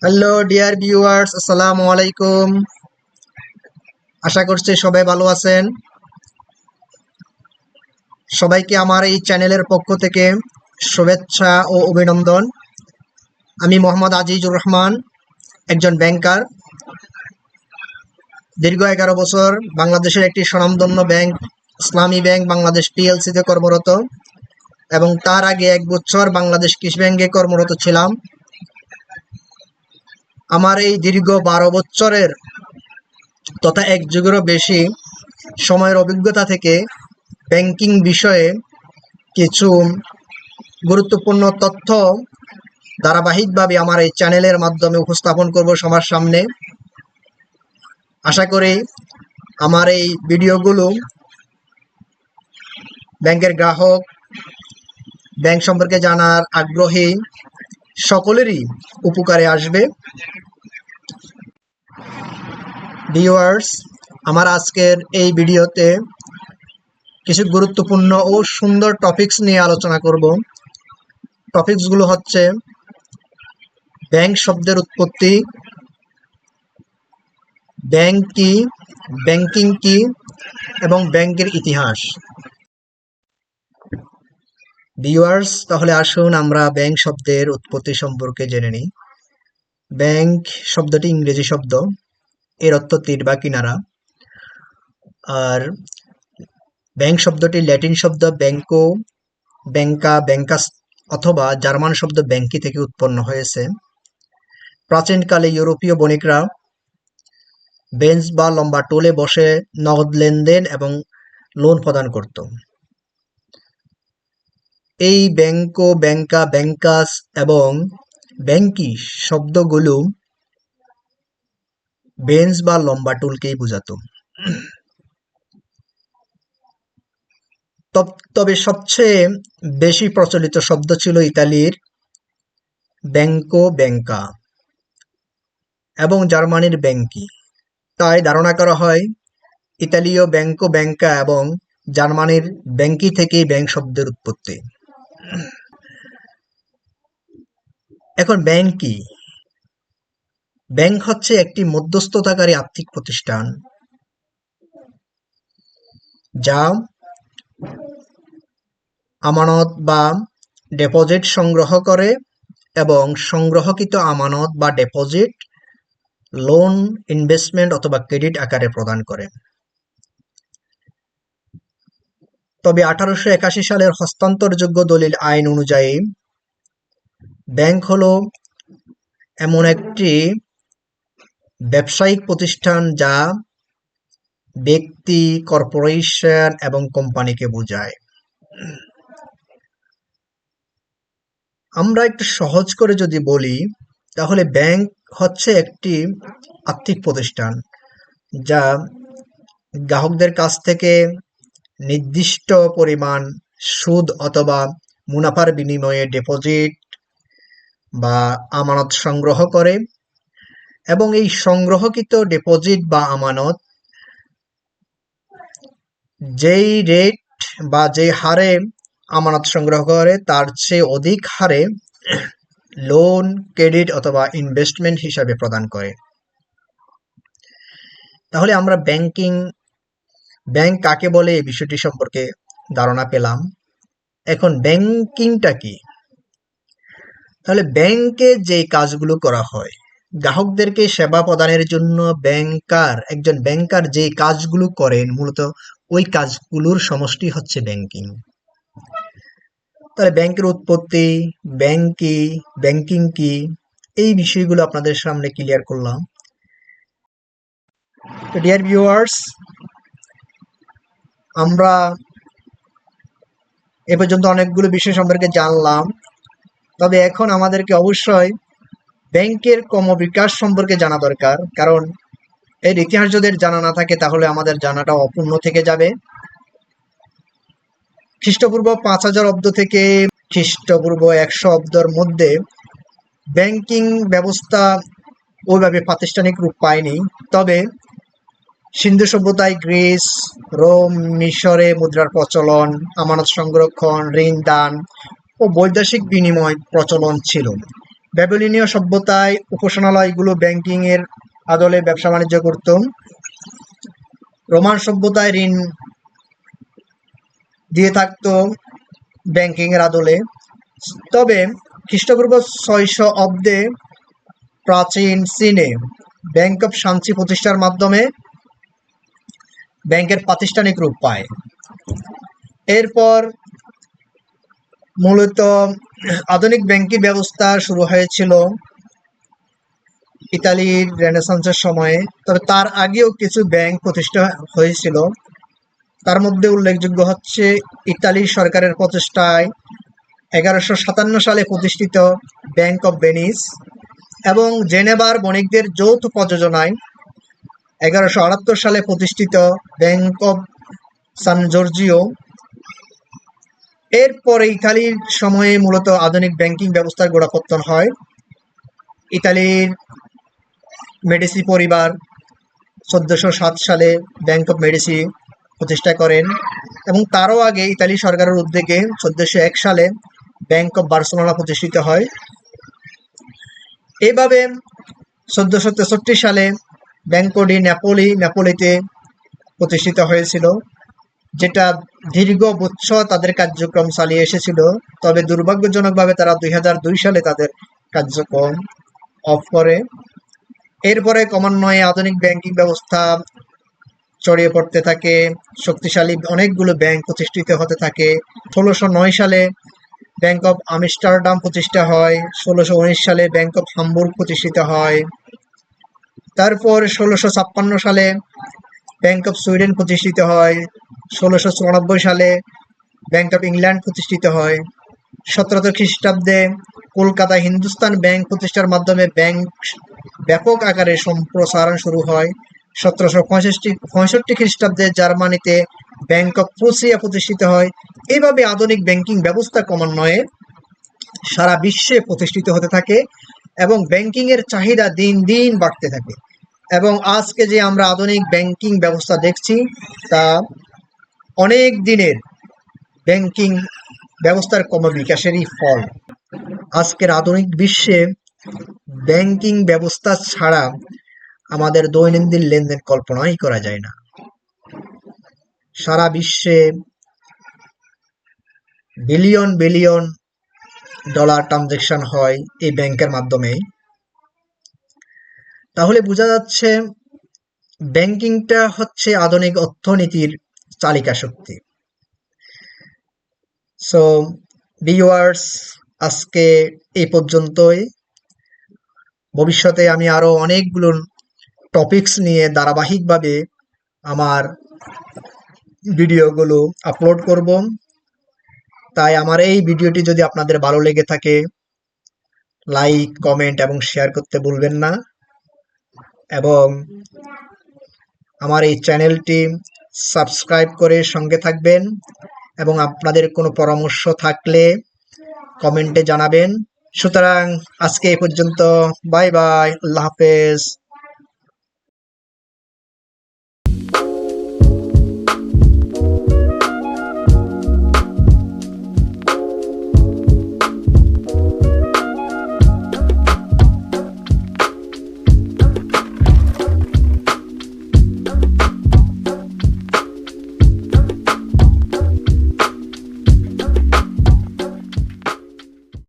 Hello dear viewers, আসসালামু আলাইকুম। আশা করছি সবাই ভালো আছেন। সবাইকে আমার এই চ্যানেলের পক্ষ থেকে শুভেচ্ছা ও অভিনন্দন। আমি মোহাম্মদ আজিজুর রহমান, একজন ব্যাংকার। দীর্ঘ 11 বছর বাংলাদেশের একটি স্বনামধন্য ব্যাংক ইসলামী ব্যাংক বাংলাদেশ পিএলসিতে কর্মরত, এবং তার আগে 1 বছর বাংলাদেশ কৃষি ব্যাংকে কর্মরত ছিলাম। আমার এই দীর্ঘ 12 বছরের তথা 1 যুগেরও বেশি সময়ের অভিজ্ঞতা থেকে ব্যাংকিং বিষয়ে কিছু গুরুত্বপূর্ণ তথ্য ধারাবাহিকভাবে আমার এই চ্যানেলের মাধ্যমে উপস্থাপন করব সবার সামনে। আশা করি আমার এই ভিডিওগুলো ব্যাংকের গ্রাহক, ব্যাংক সম্পর্কে জানার আগ্রহী সকলেরই উপকারে আসবে। ভিউয়ার্স, আমার আজকের এই ভিডিওতে কিছু গুরুত্বপূর্ণ ও সুন্দর টপিকস নিয়ে আলোচনা করব। টপিকসগুলো হচ্ছে ব্যাংক শব্দের উৎপত্তি, ব্যাংক কি, ব্যাংকিং কি, এবং ব্যাংকের ইতিহাস। ভিউয়ার্স, তাহলে আসুন আমরা ব্যাংক শব্দের উৎপত্তি সম্পর্কে জেনে নিই। ব্যাংক শব্দটি ইংরেজি শব্দ, এর অর্থ তীর বা কিনারা। আর ব্যাংক শব্দটি ল্যাটিন শব্দ ব্যাংকো, ব্যাংকা, ব্যাংকাস অথবা জার্মান শব্দ ব্যাংকি থেকে উৎপন্ন হয়েছে। প্রাচীনকালে ইউরোপীয় বণিকরা বেঞ্চ বা লম্বা টুলে বসে নগদ লেনদেন এবং লোন প্রদান করত। এই ব্যাংকো, ব্যাংকা, ব্যাংকাস এবং ব্যাংকি শব্দগুলো বেঞ্চ বা লম্বা টুলকেই বোঝাতো। তবে সবচেয়ে বেশি প্রচলিত শব্দ ছিল ইতালির ব্যাংকো, ব্যাংকা এবং জার্মানির ব্যাংকি। তাই ধারণা করা হয় ইতালীয় ব্যাংকো, ব্যাংকা এবং জার্মানির ব্যাংকি থেকেই ব্যাংক শব্দের উৎপত্তি। এখন ব্যাংক কি? ব্যাংক হচ্ছে একটি মধ্যস্থতাকারী আর্থিক প্রতিষ্ঠান যা আমানত বা ডিপোজিট সংগ্রহ করে এবং সংগ্রহকৃত আমানত বা ডিপোজিট লোন, ইনভেস্টমেন্ট অথবা ক্রেডিট আকারে প্রদান করে। তবে 1881 সালের হস্তান্তরযোগ্য দলিল আইন অনুযায়ী ব্যাংক হলো এমন একটি ব্যবসায়িক প্রতিষ্ঠান যা ব্যক্তি, কর্পোরেশন এবং কোম্পানিকে বোঝায়। আমরা একটু সহজ করে যদি বলি, তাহলে ব্যাংক হচ্ছে একটি আর্থিক প্রতিষ্ঠান যা গ্রাহকদের কাছ থেকে নির্দিষ্ট পরিমাণ সুদ অথবা মুনাফার বিনিময়ে ডিপোজিট বা আমানত সংগ্রহ করে, এবং এই সংগ্রহকৃত ডিপোজিট বা আমানত যেই রেট বা যে হারে আমানত সংগ্রহ করে তার চেয়ে অধিক হারে লোন, ক্রেডিট অথবা ইনভেস্টমেন্ট হিসাবে প্রদান করে। তাহলে আমরা ব্যাংক কাকে বলে এই বিষয়টি সম্পর্কে ধারণা পেলাম। এখন ব্যাংকিংটা কি? তাহলে ব্যাংকে যে কাজগুলো করা হয়, গ্রাহকদেরকে সেবা প্রদানের জন্য একজন ব্যাংকার যে কাজগুলো করেন, মূলত ওই কাজগুলোর সমষ্টি হচ্ছে ব্যাংকিং। তাহলে ব্যাংকের উৎপত্তি, ব্যাংকিং কি, এই বিষয়গুলো আপনাদের সামনে ক্লিয়ার করলাম। তো ডিয়ার ভিউয়ার্স, আমরা এ পর্যন্ত অনেকগুলো বিষয় সম্পর্কে জানলাম। তবে এখন আমাদেরকে অবশ্যই ব্যাংকের ক্রমবিকাশ সম্পর্কে জানা দরকার, কারণ এর ইতিহাস যদি জানা না থাকে তাহলে আমাদের জানাটা অপূর্ণ থেকে যাবে। খ্রিস্টপূর্ব 5000 অব্দ থেকে খ্রিস্টপূর্ব 100 অব্দের মধ্যে ব্যাংকিং ব্যবস্থা ওইভাবে প্রাতিষ্ঠানিক রূপ পায়নি। তবে সিন্ধু সভ্যতায় গ্রিস, রোম, মিশরে মুদ্রার প্রচলন, আমানত সংরক্ষণ, ঋণ দান ও বৈদেশিক বিনিময় প্রচলন ছিল। ব্যাবিলনীয় সভ্যতায় উপাসনালয়গুলো ব্যাংকিং এর আদলে ব্যবসা বাণিজ্য করত। রোমান সভ্যতায় ঋণ দিয়ে থাকতো ব্যাংকিং এর আদলে। তবে খ্রিস্টপূর্ব 600 অব্দে প্রাচীন চীনে ব্যাংক অফ শান্তি প্রতিষ্ঠার মাধ্যমে ব্যাংকের প্রাতিষ্ঠানিক রূপ পায়। এরপর মূলত আধুনিক ব্যাংকিং ব্যবস্থা শুরু হয়েছিল ইতালির রেনেসান্সের সময়ে। তবে তার আগেও কিছু ব্যাংক প্রতিষ্ঠা হয়েছিল। তার মধ্যে উল্লেখযোগ্য হচ্ছে ইতালির সরকারের প্রচেষ্টায় 1157 সালে প্রতিষ্ঠিত ব্যাংক অফ ভেনিস এবং জেনেভার বণিকদের যৌথ প্রযোজনায় 1178 সালে প্রতিষ্ঠিত ব্যাংক অফ সান জর্জিও। এরপরে ইতালির সময়ে মূলত আধুনিক ব্যাংকিং ব্যবস্থার গোড়াপত্তন হয়। ইতালির মেডিসি পরিবার 1407 সালে ব্যাংক অফ মেডিসি প্রতিষ্ঠা করেন এবং তারও আগে ইতালি সরকারের উদ্যোগে 1401 সালে ব্যাংক অফ বার্সেলোনা প্রতিষ্ঠিত হয়। এইভাবে 1463 সালে ব্যাংকো ডি নেপোলিতে প্রতিষ্ঠিত হয়েছিল, যেটা দীর্ঘ বছর তাদের কার্যক্রম চালিয়ে এসেছিল। তবে দুর্ভাগ্যজনকভাবে তারা 2002 সালে তাদের কার্যক্রম অফ করে। এরপরে ক্রমান্বয়ে আধুনিক ব্যাংকিং ব্যবস্থা ছড়িয়ে পড়তে থাকে, শক্তিশালী অনেকগুলো ব্যাংক প্রতিষ্ঠিত হতে থাকে। 1609 সালে ব্যাংক অফ আমস্টারডাম প্রতিষ্ঠা হয়। 1619 সালে ব্যাংক অফ হামবুর্গ প্রতিষ্ঠিত হয়। তারপর 1656 সালে ব্যাংক অফ সুইডেন প্রতিষ্ঠিত হয়। 1694 সালে ব্যাংক অফ ইংল্যান্ড প্রতিষ্ঠিত হয়। 1700 খ্রিস্টাব্দে কলকাতায় হিন্দুস্তান ব্যাংক প্রতিষ্ঠার মাধ্যমে ব্যাংক ব্যাপক আকারে সম্প্রসারণ শুরু হয়। 1765 খ্রিস্টাব্দে জার্মানিতে ব্যাংক অফ প্রুসিয়া প্রতিষ্ঠিত হয়। এইভাবে আধুনিক ব্যাংকিং ব্যবস্থা ক্রমান্বয়ে সারা বিশ্বে প্রতিষ্ঠিত হতে থাকে এবং ব্যাংকিং এর চাহিদা দিন দিন বাড়তে থাকে। এবং আজকে যে আমরা আধুনিক ব্যাংকিং ব্যবস্থা দেখছি তা অনেক দিনের ব্যাংকিং ব্যবস্থার ক্রমবিকাশেরই ফল। আজকের আধুনিক বিশ্বে ব্যাংকিং ব্যবস্থা ছাড়া আমাদের দৈনন্দিন লেনদেন কল্পনাই করা যায় না। সারা বিশ্বে বিলিয়ন বিলিয়ন ডলার ট্রানজাকশন হয় এই ব্যাংকের মাধ্যমে। তাহলে বোঝা যাচ্ছে ব্যাংকিংটা হচ্ছে আধুনিক অর্থনীতির চালিকা শক্তি। সো ভিউয়ার্স, আজকে এই পর্যন্তই। ভবিষ্যতে আমি আরো অনেকগুলো টপিকস নিয়ে ধারাবাহিকভাবে আমার ভিডিওগুলো আপলোড করব। তাই আমার এই ভিডিওটি যদি আপনাদের ভালো লেগে থাকে, লাইক, কমেন্ট এবং শেয়ার করতে ভুলবেন না। এবং আমার এই চ্যানেলটি সাবস্ক্রাইব করে সঙ্গে থাকবেন এবং আপনাদের কোনো পরামর্শ থাকলে কমেন্টে জানাবেন। সুতরাং আজকে এই পর্যন্ত। বাই বাই, আল্লাহ হাফেজ।